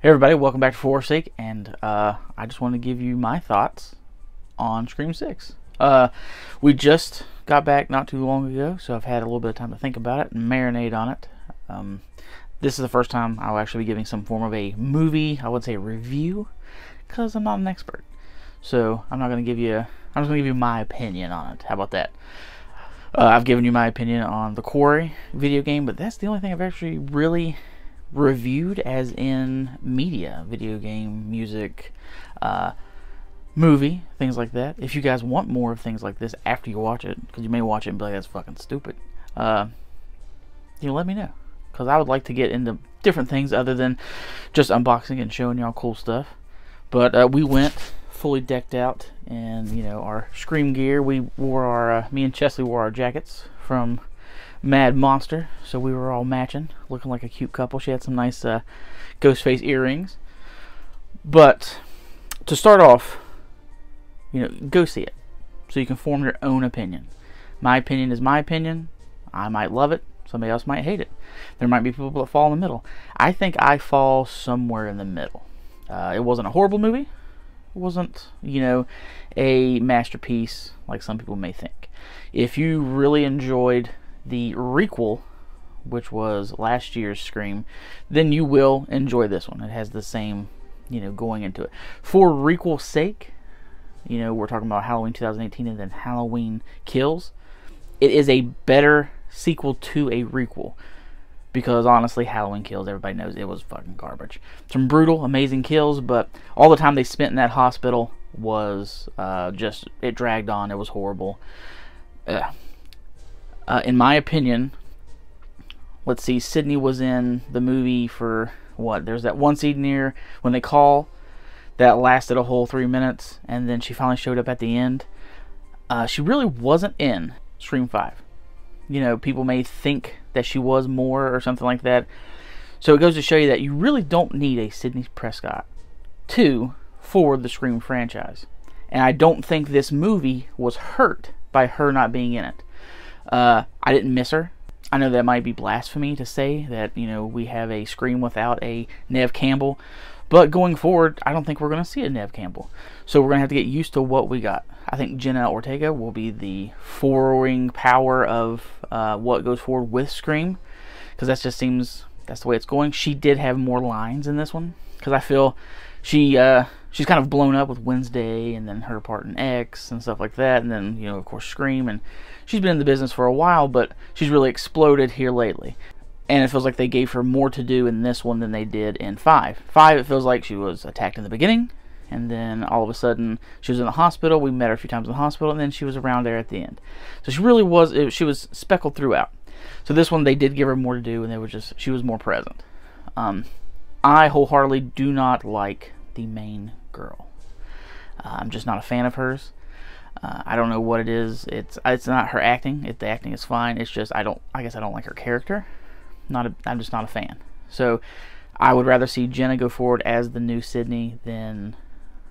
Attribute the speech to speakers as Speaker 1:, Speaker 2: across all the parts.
Speaker 1: Hey everybody, welcome back to Forsake, and I just want to give you my thoughts on Scream 6. We just got back not too long ago, so I've had a little bit of time to think about it and marinate on it. This is the first time I'll actually be giving some form of a movie, I would say review, because I'm not an expert. So I'm not going to give you, I'm just going to give you my opinion on it. How about that? I've given you my opinion on the Quarry video game, but that's the only thing I've actually really reviewed as in media, video game, music, movie, things like that. If you guys want more of things like this after you watch it, because you may watch it and be like, that's fucking stupid, let me know, because I would like to get into different things other than just unboxing and showing y'all cool stuff. But we went fully decked out in, our Scream gear. We wore our, me and Chesley wore our jackets from Mad Monster, so we were all matching, looking like a cute couple. She had some nice Ghostface earrings. But to start off, go see it so you can form your own opinion. My opinion is my opinion. I might love it, somebody else might hate it. There might be people that fall in the middle. I think I fall somewhere in the middle. It wasn't a horrible movie. It wasn't, a masterpiece like some people may think. If you really enjoyed the requel, which was last year's Scream, then you will enjoy this one. It has the same, going into it. For requel's sake, we're talking about Halloween 2018 and then Halloween Kills. It is a better sequel to a requel, because honestly, Halloween Kills, everybody knows it was fucking garbage. Some brutal, amazing kills, but all the time they spent in that hospital was just, it dragged on. It was horrible. In my opinion, let's see, Sydney was in the movie for what? There's that one scene near when they call that lasted a whole 3 minutes, and then she finally showed up at the end. She really wasn't in Scream 5. People may think that she was more or something like that. So it goes to show you that you really don't need a Sydney Prescott 2 for the Scream franchise. And I don't think this movie was hurt by her not being in it. I didn't miss her. I know that might be blasphemy to say that, we have a Scream without a Neve Campbell. But going forward, I don't think we're going to see a Neve Campbell. So we're going to have to get used to what we got. I think Jenna Ortega will be the forwarding power of what goes forward with Scream, because that just seems, that's the way it's going. She did have more lines in this one, because I feel she's kind of blown up with Wednesday and then her part in X and stuff like that, and then, of course, Scream, and she's been in the business for a while, but she's really exploded here lately. And it feels like they gave her more to do in this one than they did in 5. 5, it feels like she was attacked in the beginning, and then all of a sudden she was in the hospital. We met her a few times in the hospital, and then she was around there at the end. So she really was, she was speckled throughout. So this one, they did give her more to do, and she was more present. I wholeheartedly do not like the main girl. I'm just not a fan of hers. I don't know what it is. It's not her acting. The acting is fine. It's just I guess I don't like her character. I'm just not a fan. So I would rather see Jenna go forward as the new Sydney than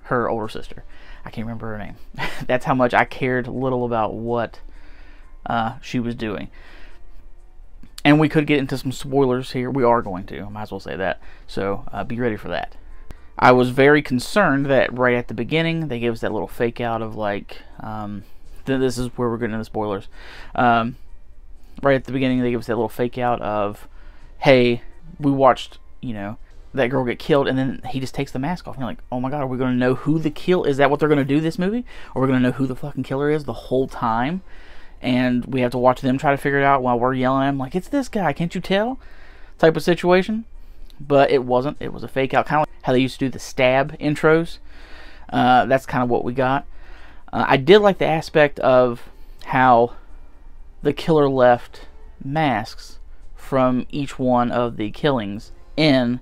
Speaker 1: her older sister. I can't remember her name. That's how much I cared little about what she was doing. And we could get into some spoilers here. We are going to. I might as well say that. So be ready for that. I was very concerned that right at the beginning they gave us that little fake out of like, this is where we're getting into the spoilers. Right at the beginning they gave us that little fake out of, hey, we watched, that girl get killed, and then he just takes the mask off. And you're like, oh my god, are we going to know who the kill? Is that what they're going to do this movie? Or we're going to know who the fucking killer is the whole time? And we have to watch them try to figure it out while we're yelling at him like, it's this guy, can't you tell? Type of situation. But it wasn't. It was a fake out, kind of like how they used to do the stab intros. That's kind of what we got. I did like the aspect of how the killer left masks from each one of the killings in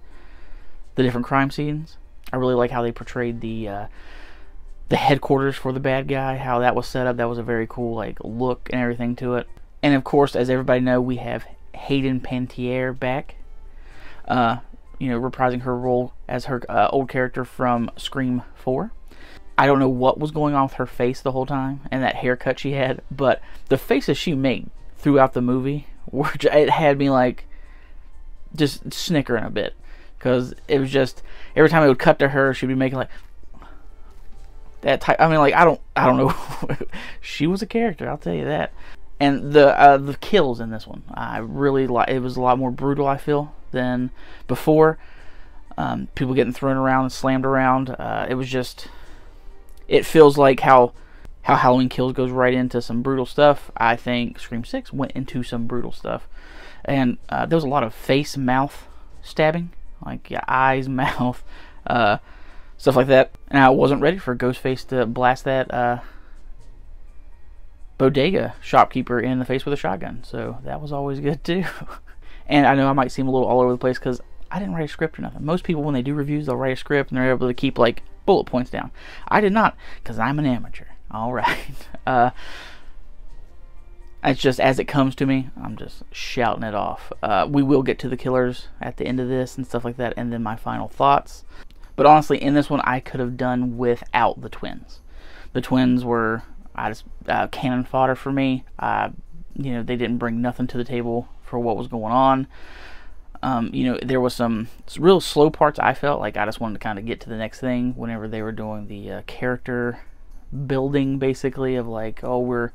Speaker 1: the different crime scenes. I really like how they portrayed the headquarters for the bad guy, how that was set up. That was a very cool look and everything to it. And of course, as everybody know, we have Hayden Panettiere back, reprising her role as her old character from Scream 4. I don't know what was going on with her face the whole time and that haircut she had, but the faces she made throughout the movie, it had me just snickering a bit. because it was just every time it would cut to her, she'd be making like that type. I mean, like I don't know. She was a character, I'll tell you that. And the kills in this one, I really like. It was a lot more brutal, I feel, than before. People getting thrown around and slammed around. It was just, it feels like how Halloween Kills goes right into some brutal stuff. I think Scream 6 went into some brutal stuff. And there was a lot of face, mouth stabbing. Like, yeah, eyes, mouth, stuff like that. And I wasn't ready for Ghostface to blast that bodega shopkeeper in the face with a shotgun. So that was always good, too. And I know I might seem a little all over the place because I didn't write a script or nothing. Most people, when they do reviews, they'll write a script and they're able to keep, like, bullet points down. I did not, because I'm an amateur. All right. It's just as it comes to me, I'm just shouting it off. We will get to the killers at the end of this and stuff like that, and then my final thoughts. But honestly, in this one, I could have done without the twins. The twins were cannon fodder for me. You know, they didn't bring nothing to the table for what was going on. You know, there was some real slow parts. I felt like I just wanted to kind of get to the next thing whenever they were doing the character building, basically, of like, oh, we're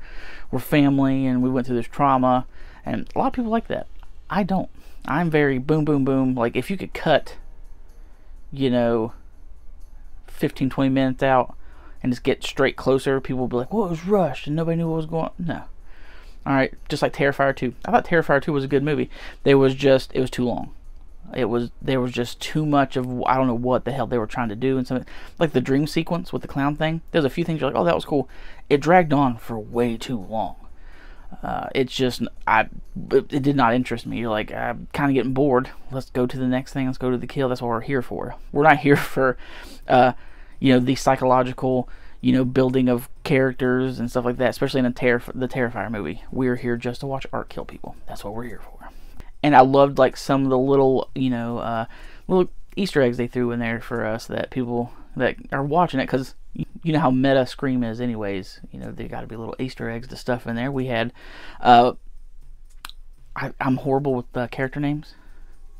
Speaker 1: family and we went through this trauma, and a lot of people like that. I don't. I'm very boom boom boom. Like, if you could cut, you know, 15-20 minutes out and just get straight closer, people would be like, well, it was rushed and nobody knew what was going on. No. Alright, just like Terrifier 2. I thought Terrifier 2 was a good movie. It was too long. There was just too much of, I don't know what the hell they were trying to do, and something like the dream sequence with the clown thing. There's a few things you're like, oh, that was cool. It dragged on for way too long. It did not interest me. You're like, I'm kind of getting bored. Let's go to the next thing. Let's go to the kill. That's what we're here for. We're not here for, you know, the psychological, you know, building of characters and stuff like that. Especially in the Terrifier movie, we're here just to watch art kill people. That's what we're here for. And I loved, like, some of the little, you know, little Easter eggs they threw in there for us, that people that are watching it, because you know how meta Scream is anyways. You know, there got to be little Easter eggs to stuff in there. We had, I'm horrible with character names,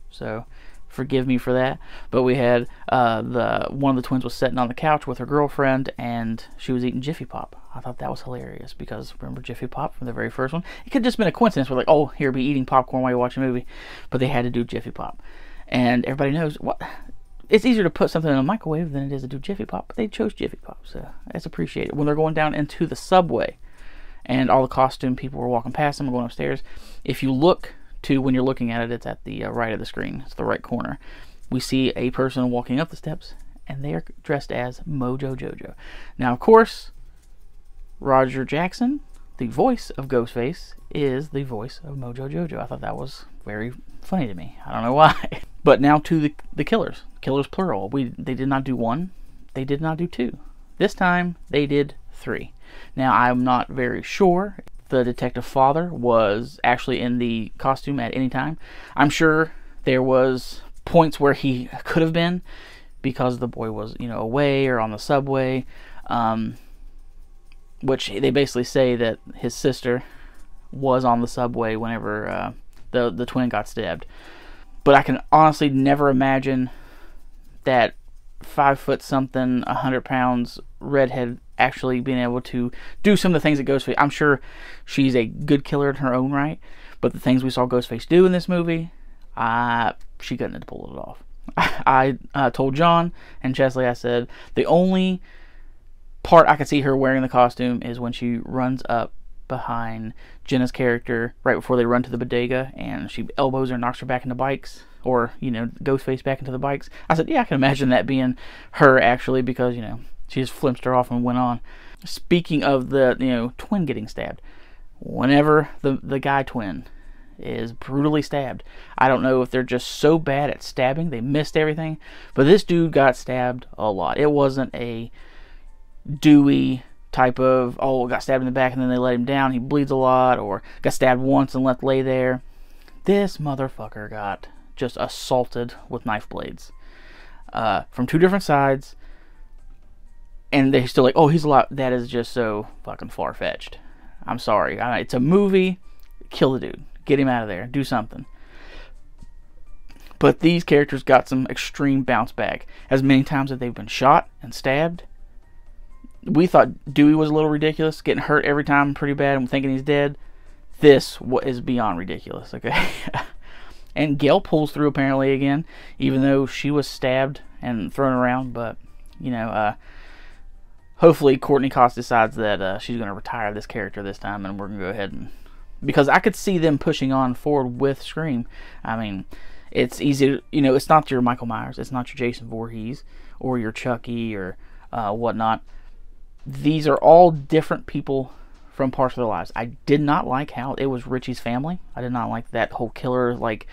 Speaker 1: so forgive me for that. But we had one of the twins was sitting on the couch with her girlfriend, and she was eating Jiffy Pop. I thought that was hilarious, because remember Jiffy Pop from the very first one? It could have just been a coincidence. We're like, oh, here, be eating popcorn while you watch a movie. But they had to do Jiffy Pop. And everybody knows, what, it's easier to put something in a microwave than it is to do Jiffy Pop. But they chose Jiffy Pop, so that's appreciated. When they're going down into the subway, and all the costume people were walking past them, going upstairs, if you look to, when you're looking at it, it's at the right of the screen. It's the right corner. We see a person walking up the steps, and they are dressed as Mojo Jojo. Now, of course, Roger Jackson, the voice of Ghostface, is the voice of Mojo Jojo. I thought that was very funny to me. I don't know why. But now to the killers. Killers plural. They did not do 1. They did not do 2. This time, they did 3. Now, I'm not very sure the detective father was actually in the costume at any time. I'm sure there was points where he could have been, because the boy was, you know, away or on the subway. Which they basically say that his sister was on the subway whenever the twin got stabbed. But I can honestly never imagine that 5-foot-something, 100 pounds redhead actually being able to do some of the things that Ghostface. I'm sure she's a good killer in her own right, but the things we saw Ghostface do in this movie, she couldn't have pulled it off. I told John and Chesley, I said, the only part I could see her wearing the costume is when she runs up behind Jenna's character right before they run to the bodega, and she elbows her and knocks her back into bikes, or, you know, Ghostface back into the bikes. I said, yeah, I can imagine that being her, actually, because, you know, she just flinched her off and went on. Speaking of the, you know, twin getting stabbed, whenever the guy twin is brutally stabbed, I don't know if they're just so bad at stabbing they missed everything, but this dude got stabbed a lot. It wasn't a Dewey type of, oh, got stabbed in the back and then they let him down, he bleeds a lot, or got stabbed once and left lay there. This motherfucker got just assaulted with knife blades from 2 different sides, and they're still like, oh, he's alive. That is just so fucking far-fetched. I'm sorry. It's a movie. Kill the dude. Get him out of there. Do something. But these characters got some extreme bounce back. As many times as they've been shot and stabbed. We thought Dewey was a little ridiculous, getting hurt every time pretty bad and thinking he's dead. This is beyond ridiculous, okay? And Gale pulls through apparently again, even though she was stabbed and thrown around. But, you know, hopefully Courtney Cox decides that she's going to retire this character this time, and we're going to go ahead and... Because I could see them pushing on forward with Scream. I mean, it's easy to, you know, it's not your Michael Myers, it's not your Jason Voorhees, or your Chucky, or whatnot. These are all different people from parts of their lives. I did not like how it was Richie's family. I did not like that whole killer, like,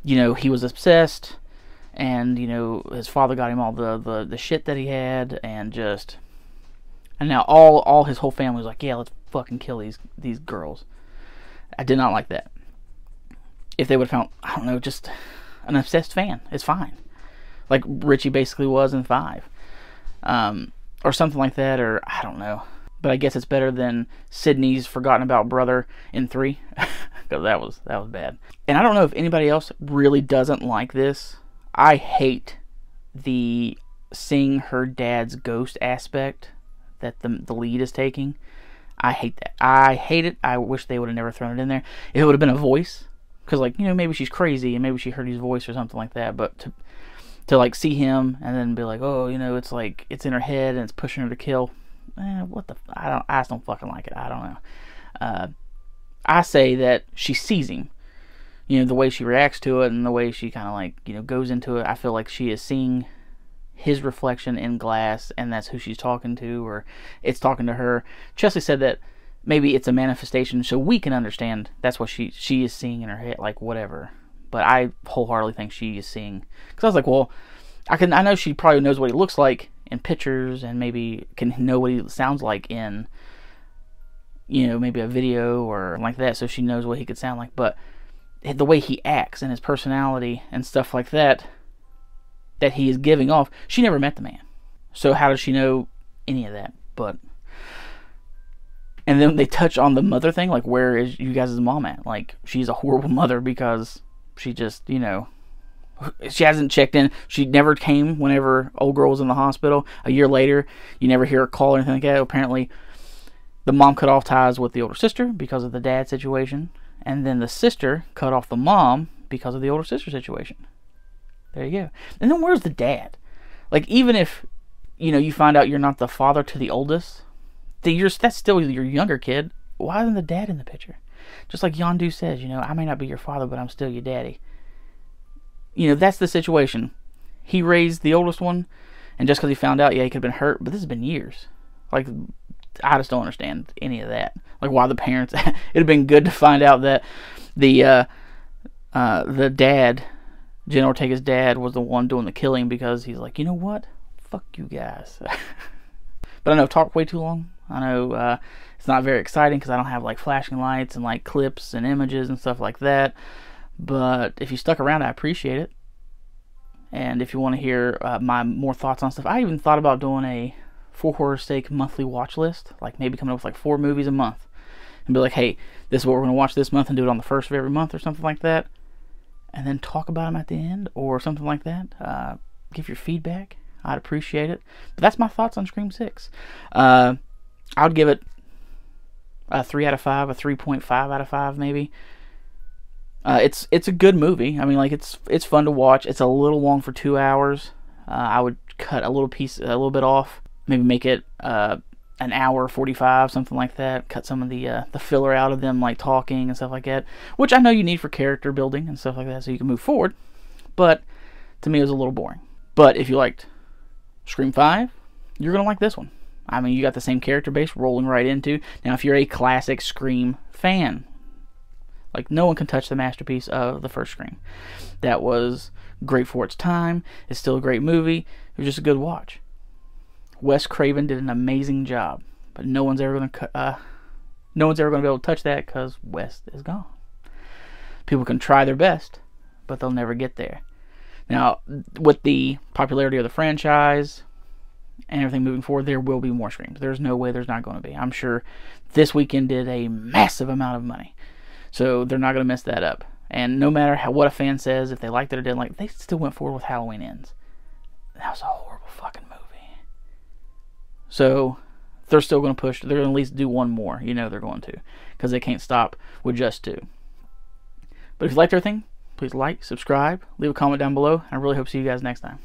Speaker 1: you know, he was obsessed, and, you know, his father got him all the shit that he had, and just... And now all his whole family was like, yeah, let's fucking kill these girls. I did not like that. If they would have found, I don't know, just an obsessed fan, it's fine. Like Richie basically was in 5. Or something like that, or I don't know. But I guess it's better than Sidney's forgotten about brother in 3. Because that was bad. And I don't know if anybody else really doesn't like this. I hate the seeing her dad's ghost aspect that the lead is taking. I hate that. I hate it. I wish they would have never thrown it in there. If it would have been a voice, because, like, you know, maybe she's crazy and maybe she heard his voice or something like that. But to like see him and then be like, oh, you know, it's like it's in her head and it's pushing her to kill. What the? I just don't fucking like it. I don't know. I say that she sees him. You know, the way she reacts to it and the way she kind of, like, you know, goes into it. I feel like she is seeing his reflection in glass, and that's who she's talking to, or it's talking to her. Chesley said that maybe it's a manifestation, so we can understand that's what she is seeing in her head, like, whatever. But I wholeheartedly think she is seeing, because I was like, well, I know she probably knows what he looks like in pictures, and maybe can know what he sounds like in, you know, maybe a video or like that, so she knows what he could sound like. But the way he acts and his personality and stuff like that he is giving off, she never met the man, so how does she know any of that? But, and then they touch on the mother thing, like, where is you guys' mom at? Like, she's a horrible mother because she just, you know, she hasn't checked in. She never came whenever old girl was in the hospital. A year later, you never hear her call or anything like that. Apparently the mom cut off ties with the older sister because of the dad situation, and then the sister cut off the mom because of the older sister situation. There you go. And then where's the dad? Like, even if, you know, you find out you're not the father to the oldest, that's still your younger kid. Why isn't the dad in the picture? Just like Yondu says, you know, I may not be your father, but I'm still your daddy. You know, that's the situation. He raised the oldest one, and just because he found out, yeah, he could have been hurt, but this has been years. Like, I just don't understand any of that. Like, why the parents... It'd have been good to find out that the dad... Jenna Ortega's dad was the one doing the killing, because he's like, you know what? Fuck you guys. But I know I've talked way too long. I know it's not very exciting because I don't have, like, flashing lights and, like, clips and images and stuff like that. But if you stuck around, I appreciate it. And if you want to hear my more thoughts on stuff, I even thought about doing a For Horror's Sake monthly watch list. Like, maybe coming up with, like, 4 movies a month. And be like, hey, this is what we're going to watch this month, and do it on the first of every month or something like that. And then talk about them at the end or something like that. Give your feedback. I'd appreciate it. But that's my thoughts on Scream 6. I would give it a 3 out of 5, a 3.5 out of 5 maybe. It's a good movie. I mean, like, it's fun to watch. It's a little long for 2 hours. I would cut a little bit off. Maybe make it an hour 45, something like that. Cut some of the filler out of them, like talking and stuff like that, which I know you need for character building and stuff like that, so you can move forward. But to me, it was a little boring. But if you liked Scream 5, you're gonna like this one. I mean, you got the same character base rolling right into. Now, if you're a classic Scream fan, like, no one can touch the masterpiece of the first Scream. That was great for its time. It's still a great movie. It was just a good watch. Wes Craven did an amazing job, but no one's ever going to be able to touch that because Wes is gone. People can try their best, but they'll never get there. Now, with the popularity of the franchise and everything moving forward, there will be more Screams. There's no way there's not going to be. I'm sure this weekend did a massive amount of money, so they're not going to mess that up. And no matter what a fan says, if they liked it or didn't like it, they still went forward with Halloween Ends. That was a horrible fucking movie. So they're still going to push. They're going to at least do one more. You know they're going to, because they can't stop with just 2. But if you liked everything, please like, subscribe, leave a comment down below. I really hope to see you guys next time.